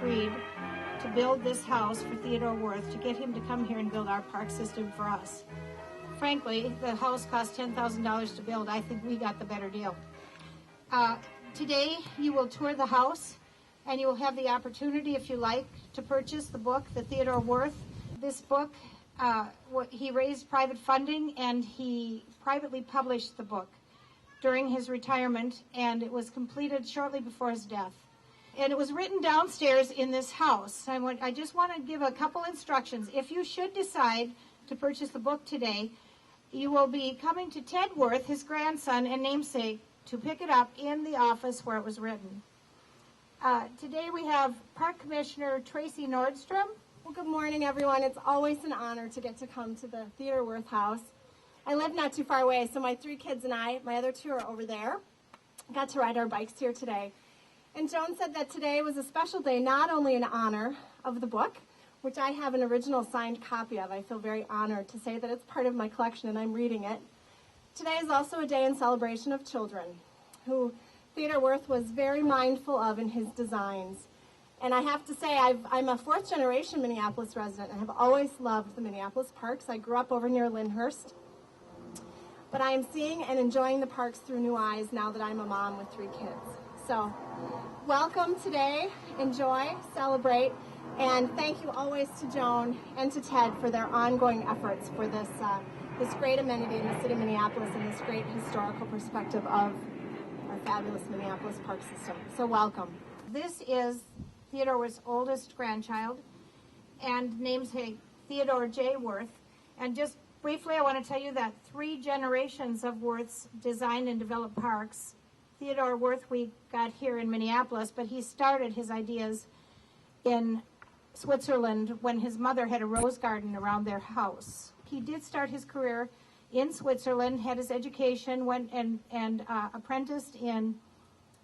agreed to build this house for Theodore Wirth, to get him to come here and build our park system for us. Frankly, the house cost $10,000 to build. I think we got the better deal. Today, you will tour the house, and you will have the opportunity, if you like, to purchase the book, The Theodore Wirth. This book, he raised private funding, and he privately published the book during his retirement, and it was completed shortly before his death. And it was written downstairs in this house. I just want to give a couple instructions. If you should decide to purchase the book today, you will be coming to Ted Wirth, his grandson and namesake, to pick it up in the office where it was written. Today we have Park Commissioner Tracy Nordstrom. Well, good morning, everyone. It's always an honor to get to come to the Theodore Wirth house. I live not too far away, so my 3 kids and I, my other 2 are over there, got to ride our bikes here today. And Joan said that today was a special day, not only in honor of the book, which I have an original signed copy of. I feel very honored to say that it's part of my collection and I'm reading it. Today is also a day in celebration of children, who Theodore Wirth was very mindful of in his designs. And I have to say, I'm a 4th generation Minneapolis resident and have always loved the Minneapolis parks. I grew up over near Lyndhurst. But I am seeing and enjoying the parks through new eyes now that I'm a mom with 3 kids. So, welcome today, enjoy, celebrate, and thank you always to Joan and to Ted for their ongoing efforts for this great amenity in the city of Minneapolis and this great historical perspective of our fabulous Minneapolis park system. So welcome. This is Theodore Wirth's oldest grandchild and namesake Theodore J. Wirth. And just briefly, I want to tell you that 3 generations of Wirths designed and developed parks. Theodore Wirth we got here in Minneapolis, but he started his ideas in Switzerland when his mother had a rose garden around their house. He did start his career in Switzerland, had his education, went and apprenticed in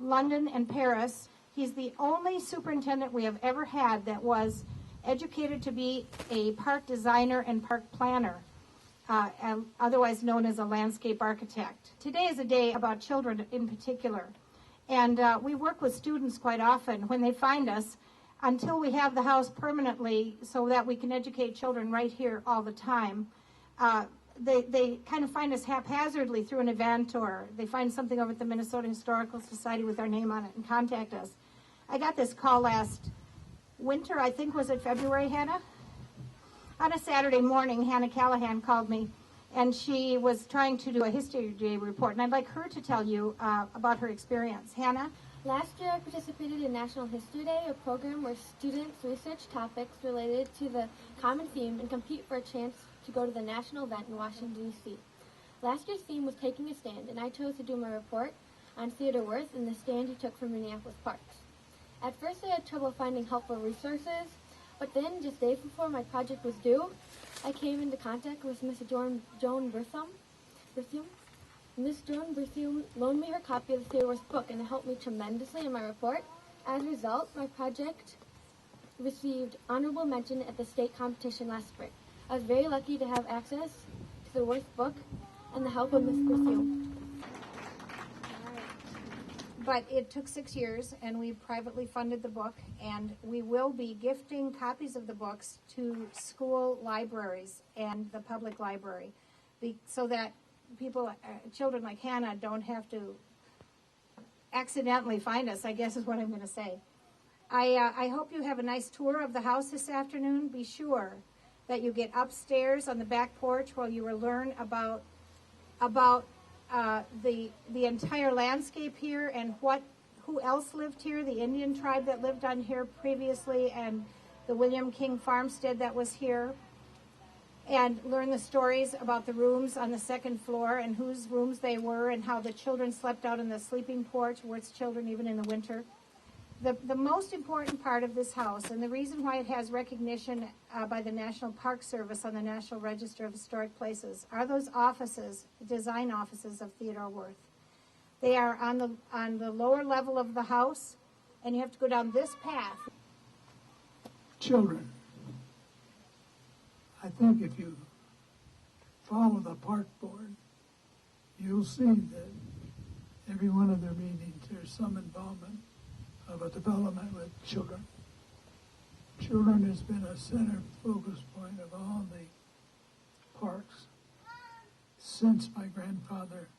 London and Paris. He's the only superintendent we have ever had that was educated to be a park designer and park planner, otherwise known as a landscape architect. Today is a day about children in particular, and we work with students quite often when they find us until we have the house permanently so that we can educate children right here all the time. They kind of find us haphazardly through an event, or they find something over at the Minnesota Historical Society with our name on it and contact us. I got this call last winter, I think, was it February, Hannah? On a Saturday morning, Hannah Callahan called me, and she was trying to do a History Day report, and I'd like her to tell you about her experience. Hannah? Last year, I participated in National History Day, a program where students research topics related to the common theme and compete for a chance to go to the national event in Washington, D.C. Last year's theme was taking a stand, and I chose to do my report on Theodore Wirth and the stand he took for Minneapolis parks. At first, I had trouble finding helpful resources, but then, just days before my project was due, I came into contact with Miss Joan Berthum. Miss Joan Berthum loaned me her copy of the Theodore Wirth book, and it helped me tremendously in my report. As a result, my project received honorable mention at the state competition last spring. I was very lucky to have access to the Wirth book and the help of Miss Berthum. But it took 6 years, and we privately funded the book, and we will be gifting copies of the books to school libraries and the public library, so that people, children like Hannah, don't have to accidentally find us, I guess is what I'm going to say. I hope you have a nice tour of the house this afternoon. Be sure that you get upstairs on the back porch where you will learn about the entire landscape here and who else lived here, the Indian tribe that lived on here previously, and the William King farmstead that was here, and learn the stories about the rooms on the 2nd floor and whose rooms they were and how the children slept out in the sleeping porch, Wirth's children even in the winter. The most important part of this house, and the reason why it has recognition by the National Park Service on the National Register of Historic Places, are those offices, design offices of Theodore Wirth. They are on the lower level of the house, and you have to go down this path. Children, I think if you follow the park board, you'll see that every one of their meetings there's some involvement of a development with children. Children has been a center focus point of all the parks since my grandfather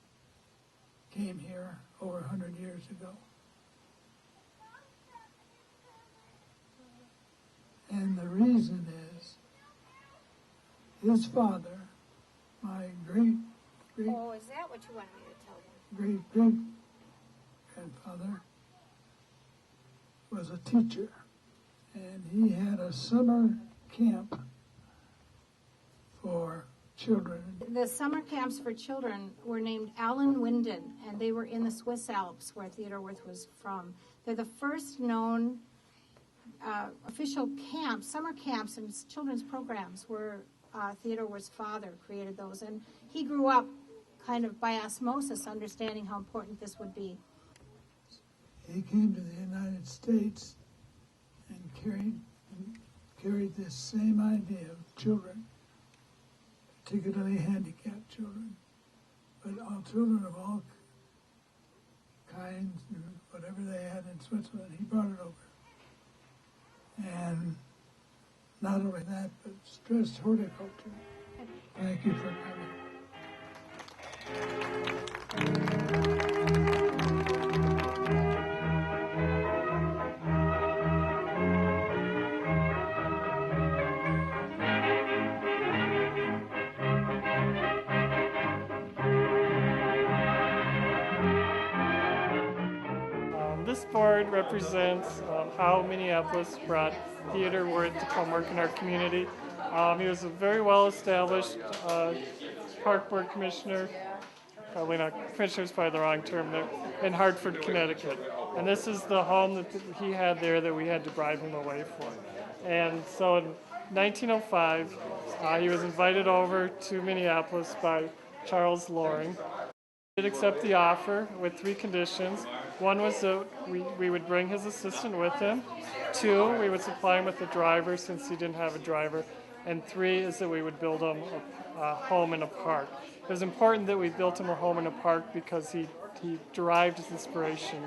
came here over 100 years ago. And the reason is his father, my Oh, is that what you wanted me to tell them? great-grandfather, was a teacher, and he had a summer camp for children. The summer camps for children were named Allen Winden, and they were in the Swiss Alps, where Theodore Wirth was from. They're the first known official camps, summer camps and children's programs where Theodore Wirth's father created those. And he grew up kind of by osmosis, understanding how important this would be. He came to the United States and carried this same idea of children, particularly handicapped children, but all children of all kinds, and whatever they had in Switzerland, he brought it over. And not only that, but stressed horticulture. Thank you for coming. This board represents how Minneapolis brought Theodore Wirth to come work in our community. He was a very well-established park board commissioner. Probably not, commissioner is probably the wrong term there, in Hartford, Connecticut. And this is the home that he had there that we had to bribe him away for. And so in 1905, he was invited over to Minneapolis by Charles Loring. He did accept the offer with 3 conditions. One was that we would bring his assistant with him. 2, we would supply him with a driver since he didn't have a driver. And 3 is that we would build him a home in a park. It was important that we built him a home in a park because he derived his inspiration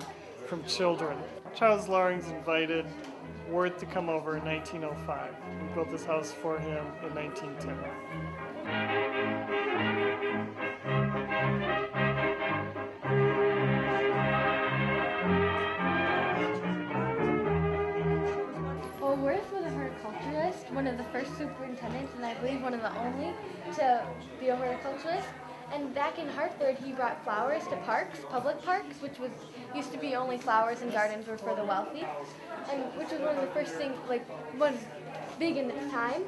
from children. Charles Loring's invited Wirth to come over in 1905. We built this house for him in 1910. Wirth was a horticulturist, one of the first superintendents, and I believe one of the only to be a horticulturist. And back in Hartford, he brought flowers to parks, public parks, which used to be only flowers and gardens were for the wealthy, and which was one of the first things, was big in its time.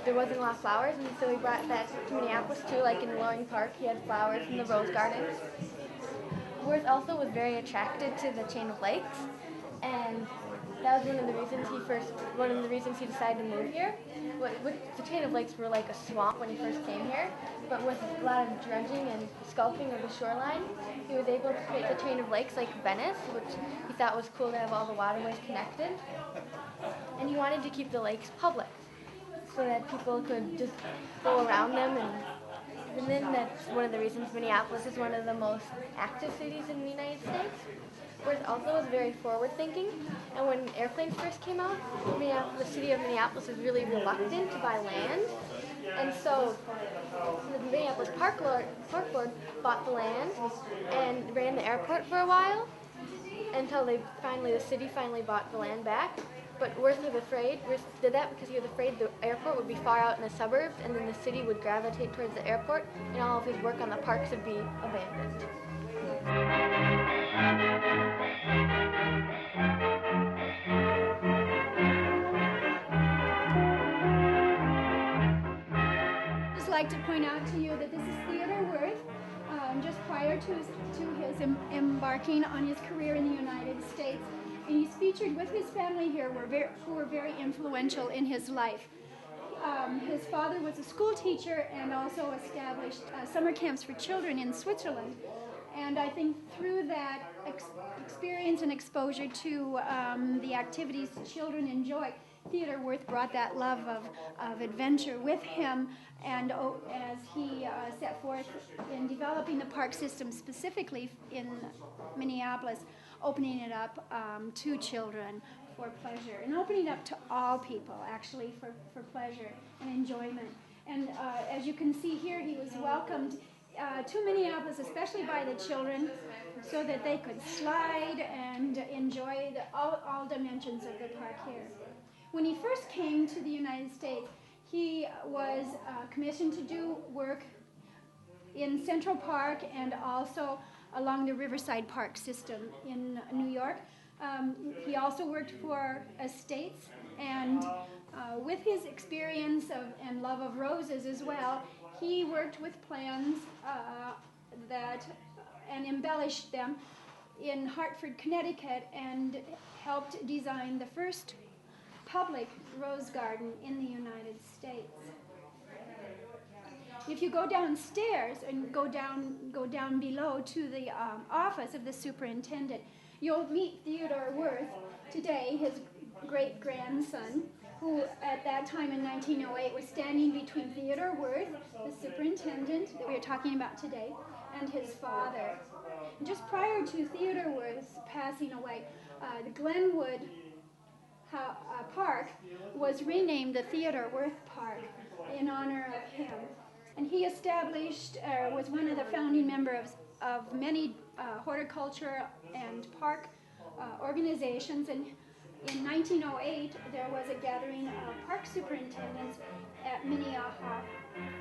There wasn't a lot of flowers, and so he brought that to Minneapolis too, like in Loring Park, he had flowers in the rose gardens. Wirth also was very attracted to the chain of lakes, and that was one of the reasons he decided to move here. The chain of lakes were like a swamp when he first came here, but with a lot of dredging and sculpting of the shoreline, he was able to create the chain of lakes like Venice, which he thought was cool to have all the waterways connected. And he wanted to keep the lakes public, so that people could just go around them, and then that's one of the reasons Minneapolis is one of the most active cities in the United States. Wirth also was very forward-thinking, and when airplanes first came out, the city of Minneapolis was really reluctant to buy land, and so the Minneapolis Park Board bought the land and ran the airport for a while, until the city finally bought the land back. But Wirth did that because he was afraid the airport would be far out in the suburbs, and then the city would gravitate towards the airport, and all of his work on the parks would be abandoned. I'd just like to point out to you that this is Theodore Wirth, just prior to his embarking on his career in the United States. And he's featured with his family here who were very influential in his life. His father was a school teacher and also established summer camps for children in Switzerland. And I think through that experience and exposure to the activities children enjoy, Theodore Wirth brought that love of adventure with him, and as he set forth in developing the park system specifically in Minneapolis, opening it up to children for pleasure and opening up to all people, actually, for pleasure and enjoyment. And as you can see here, he was welcomed to Minneapolis, especially by the children, so that they could slide and enjoy all dimensions of the park here. When he first came to the United States, he was commissioned to do work in Central Park and also along the Riverside Park system in New York. He also worked for estates, and with his experience and love of roses as well, he worked with plans and embellished them in Hartford, Connecticut, and helped design the first public rose garden in the United States. If you go downstairs and go down below to the office of the superintendent, you'll meet Theodore Wirth today, his great-grandson, who at that time in 1908 was standing between Theodore Wirth, the superintendent that we are talking about today, and his father. Just prior to Theodore Wirth's passing away, the Glenwood Park was renamed the Theodore Wirth Park in honor of him. And he was one of the founding members of many horticulture and park organizations. And in 1908, there was a gathering of park superintendents at Minneapolis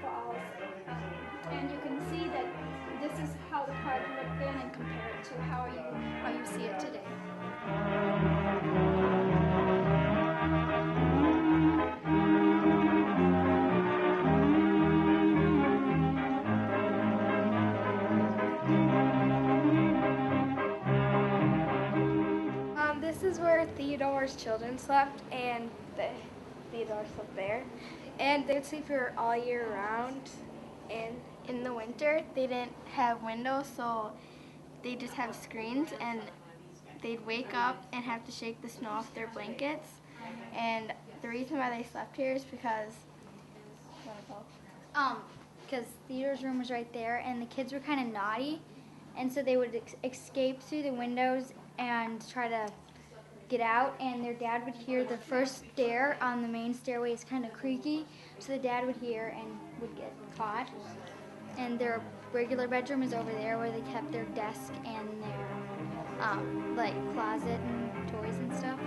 Falls. And you can see that this is how the park looked then and compare it to how you see it today. This is where Theodore's children slept, and Theodore slept there. And they would sleep here all year round. And in the winter, they didn't have windows, so they just have screens, and they'd wake up and have to shake the snow off their blankets. And the reason why they slept here is because, Theodore's room was right there, and the kids were kind of naughty, and so they would escape through the windows and try to get out, and their dad would hear the first stair on the main stairway is kind of creaky, so the dad would hear and would get caught. And their regular bedroom is over there where they kept their desk and their closet and toys and stuff.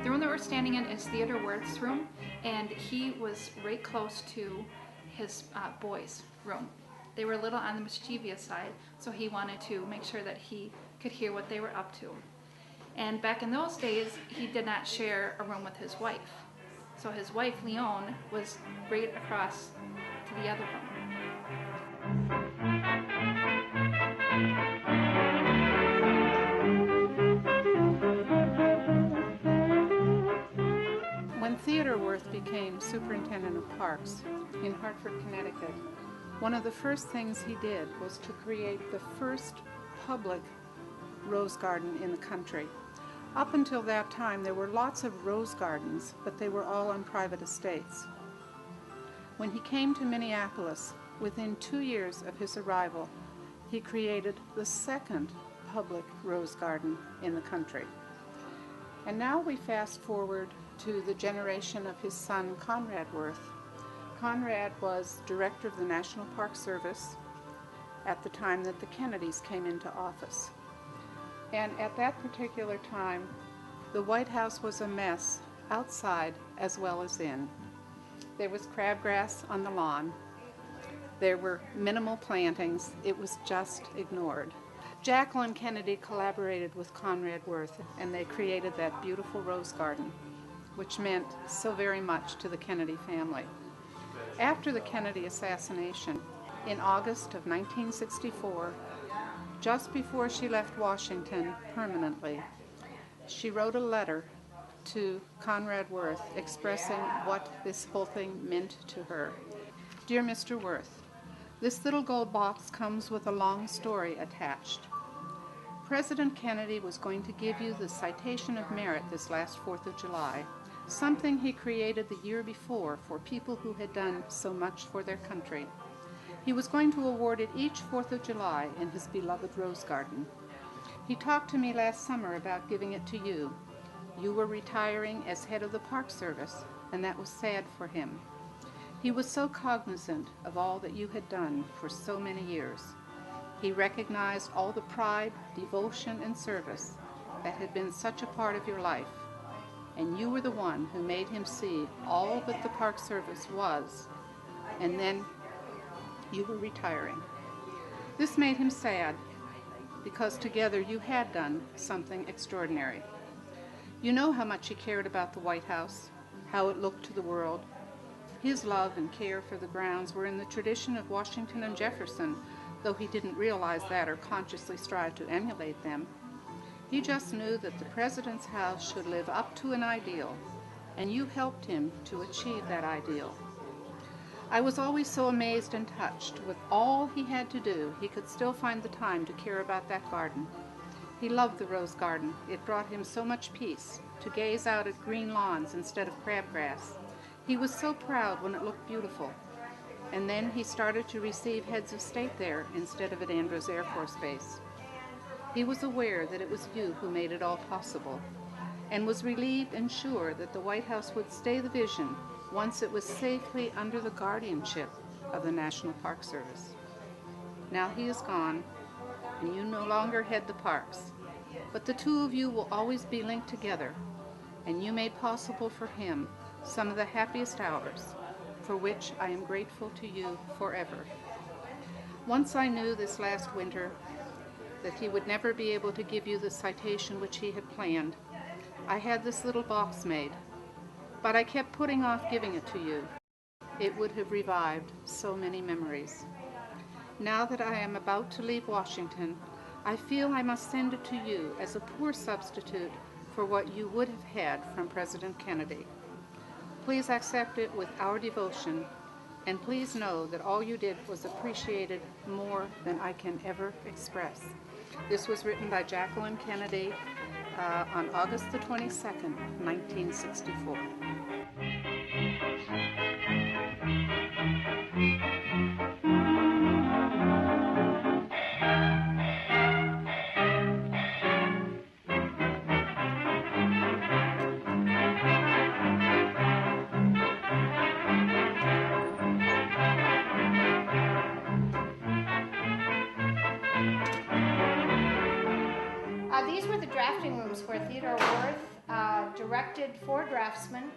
The room that we're standing in is Theodore Wirth's room, and he was right close to his boys' room. They were a little on the mischievous side, so he wanted to make sure that he could hear what they were up to. And back in those days, he did not share a room with his wife. So his wife, Leone, was right across to the other room. When Theodore Wirth became superintendent of parks in Hartford, Connecticut, one of the first things he did was to create the first public rose garden in the country. Up until that time, there were lots of rose gardens, but they were all on private estates. When he came to Minneapolis, within 2 years of his arrival, he created the second public rose garden in the country. And now we fast forward to the generation of his son, Conrad Wirth. Conrad was director of the National Park Service at the time that the Kennedys came into office. And at that particular time, the White House was a mess, outside as well as in. There was crabgrass on the lawn. There were minimal plantings. It was just ignored. Jacqueline Kennedy collaborated with Conrad Wirth, and they created that beautiful rose garden, which meant so very much to the Kennedy family. After the Kennedy assassination, in August of 1964, just before she left Washington permanently, she wrote a letter to Conrad Wirth expressing what this whole thing meant to her. Dear Mr. Wirth, this little gold box comes with a long story attached. President Kennedy was going to give you the Citation of Merit this last 4th of July, something he created the year before for people who had done so much for their country. He was going to award it each 4th of July in his beloved rose garden. He talked to me last summer about giving it to you. You were retiring as head of the Park Service, and that was sad for him. He was so cognizant of all that you had done for so many years. He recognized all the pride, devotion, and service that had been such a part of your life, and you were the one who made him see all that the Park Service was, and then you were retiring. This made him sad, because together you had done something extraordinary. You know how much he cared about the White House, how it looked to the world. His love and care for the grounds were in the tradition of Washington and Jefferson, though he didn't realize that or consciously strive to emulate them. He just knew that the president's house should live up to an ideal, and you helped him to achieve that ideal. I was always so amazed and touched. With all he had to do, he could still find the time to care about that garden. He loved the rose garden. It brought him so much peace, to gaze out at green lawns instead of crabgrass. He was so proud when it looked beautiful. And then he started to receive heads of state there instead of at Andrews Air Force Base. He was aware that it was you who made it all possible, and was relieved and sure that the White House would stay the vision once it was safely under the guardianship of the National Park Service. Now he is gone, and you no longer head the parks, but the two of you will always be linked together, and you made possible for him some of the happiest hours, for which I am grateful to you forever. Once I knew this last winter that he would never be able to give you the citation which he had planned, I had this little box made, but I kept putting off giving it to you. It would have revived so many memories. Now that I am about to leave Washington, I feel I must send it to you as a poor substitute for what you would have had from President Kennedy. Please accept it with our devotion, and please know that all you did was appreciated more than I can ever express. This was written by Jacqueline Kennedy on August the 22nd, 1964. These were the drafting rooms where Theodore Wirth directed 4 draftsmen.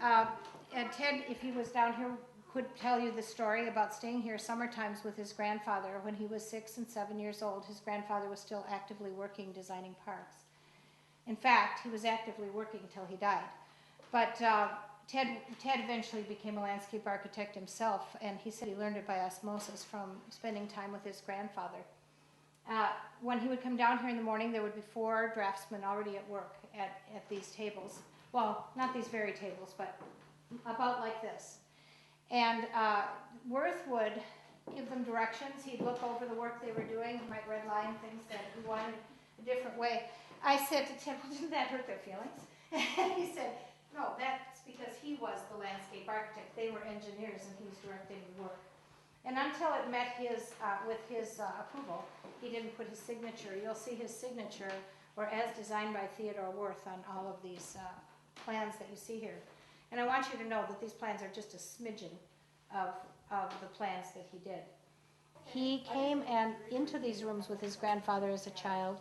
And Ted, if he was down here, could tell you the story about staying here summer times with his grandfather. When he was 6 and 7 years old, his grandfather was still actively working designing parks. In fact, he was actively working until he died. But Ted eventually became a landscape architect himself, and he said he learned it by osmosis from spending time with his grandfather. When he would come down here in the morning, there would be 4 draftsmen already at work at these tables. Well, not these very tables, but about like this. And Wirth would give them directions. He'd look over the work they were doing. He might redline things that he wanted a different way. I said to Tim, well, didn't that hurt their feelings? And he said, no, that's because he was the landscape architect. They were engineers, and he was directing the work. And until it met with his approval, he didn't put his signature. You'll see his signature, or as designed by Theodore Wirth, on all of these plans that you see here. And I want you to know that these plans are just a smidgen of the plans that he did. He came into these rooms with his grandfather as a child,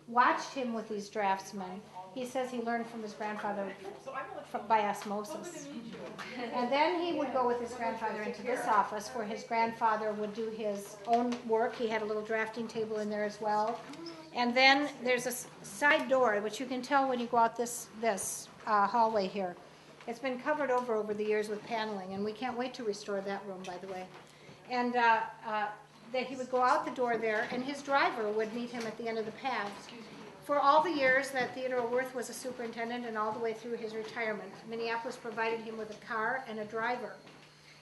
watched him with these draftsmen. He says he learned from his grandfather by osmosis. And then he would go with his grandfather into this office where his grandfather would do his own work. He had a little drafting table in there as well. And then there's a side door, which you can tell when you go out this hallway here. It's been covered over the years with paneling, and we can't wait to restore that room, by the way. And that he would go out the door there, and his driver would meet him at the end of the path. For all the years that Theodore Wirth was a superintendent and all the way through his retirement, Minneapolis provided him with a car and a driver.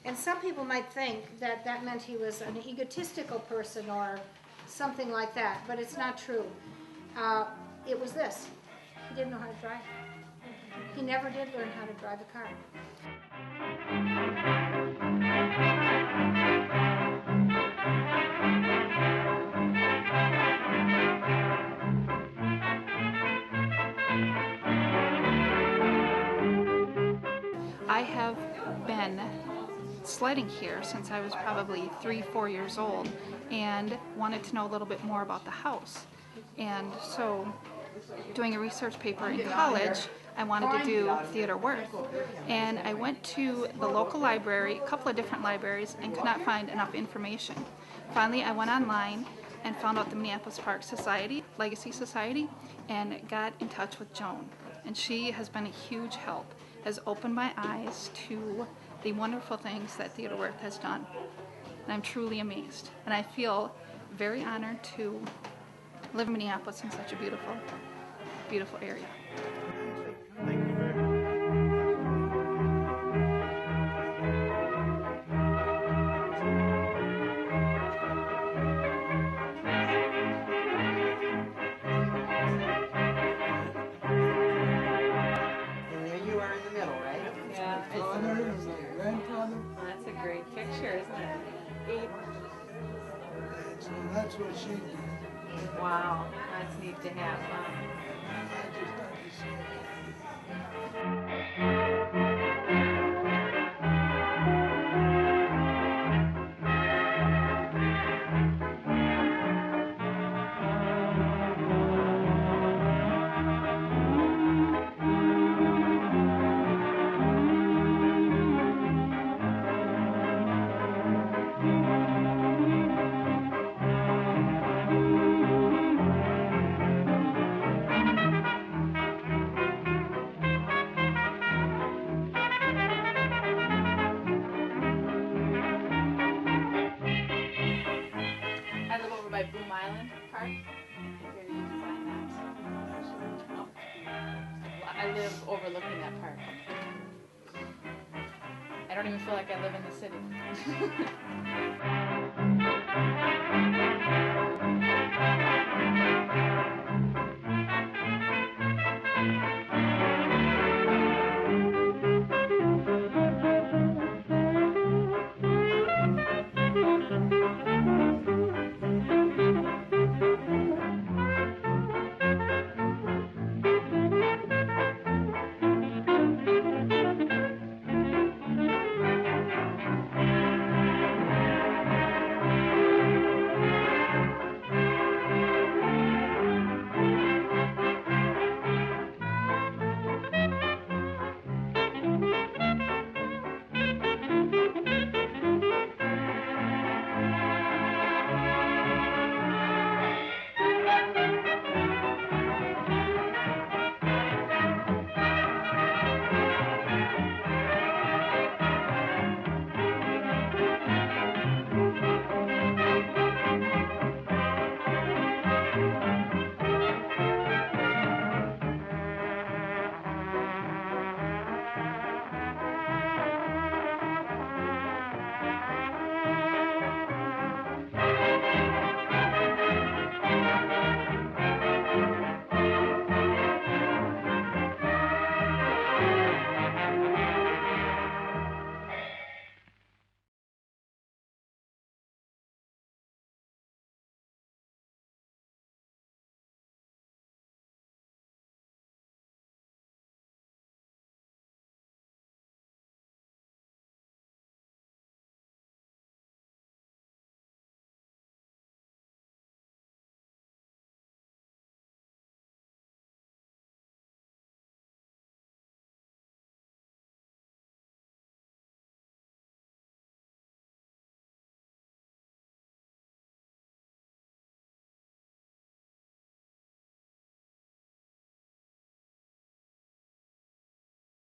And some people might think that that meant he was an egotistical person or something like that, but it's not true. It was this. He didn't know how to drive. He never did learn how to drive a car. I have been sledding here since I was probably 3-4 years old and wanted to know a little bit more about the house. And so, doing a research paper in college, I wanted to do Theodore Wirth. And I went to the local library, a couple of different libraries, and could not find enough information. Finally, I went online and found out the Minneapolis Park Society, Legacy Society, and got in touch with Joan. And she has been a huge help, has opened my eyes to the wonderful things that Theodore Wirth has done. And I'm truly amazed. And I feel very honored to live in Minneapolis in such a beautiful, beautiful area. Thank you very much. And there you are in the middle, right? Yeah. Father and my grandfather. That's a great picture, isn't it? And so that's what she did. Wow, that's neat to have. I just like to say that. I live over by Boom Island Park. Where you designed that. Oh. I live overlooking that park. I don't even feel like I live in the city.